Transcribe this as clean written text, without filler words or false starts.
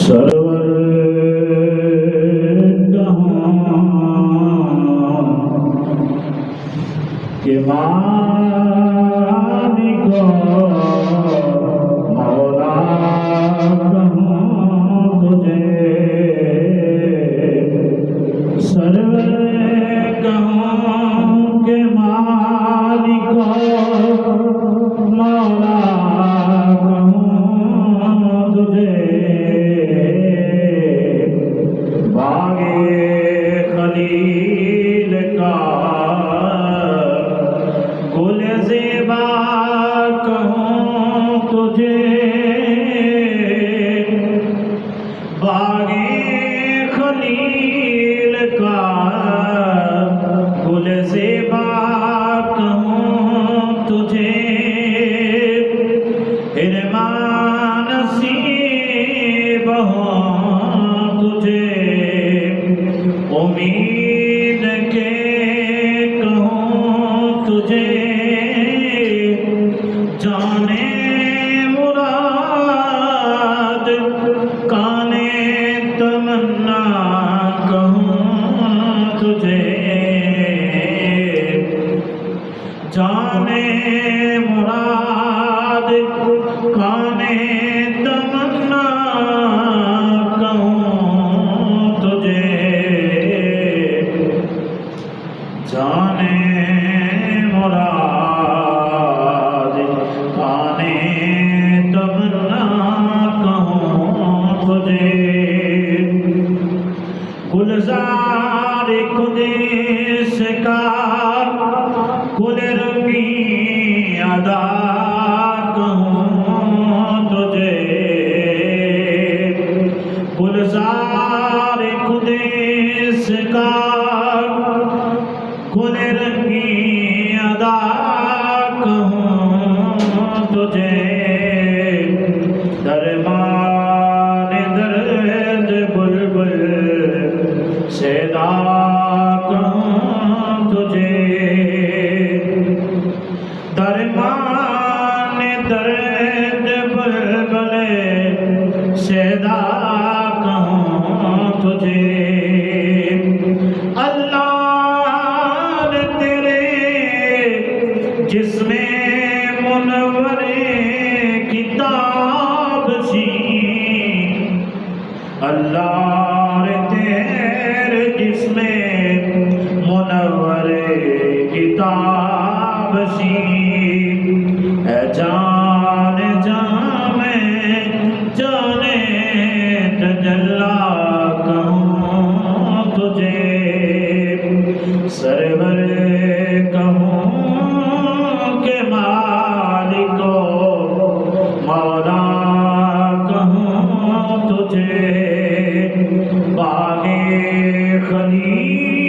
سرور کہاں کہ مالک مولا کہاں تجھے سرور کہاں کہ مالک مولا خلیل کا گل زیبا کہوں تجھے باغ خلیل کا گل زیبا کہوں تجھے ارمان نصیب ہوں تجھے امید کے کہوں تجھے جانے مراد کانے تمنا کہوں تجھے جانے مراد کانے تمنا جانے مراد کانے تمنا کہوں تجھے گلزار قدس کا گل رنگی ادا کہوں تجھے گلزار قدس کا گل رنگی ادا کہوں تجھے درمان درد بلبل شیدا کہوں تجھے درمان درد بلبل شیدا کہوں تجھے جس میں منور کتاب سی اللہ تیرے جس میں منور کتاب سی اے جان جان میں جانے تجلا کہوں تجھے سرور کہوں مولا کہوں تجھے باغ خلیل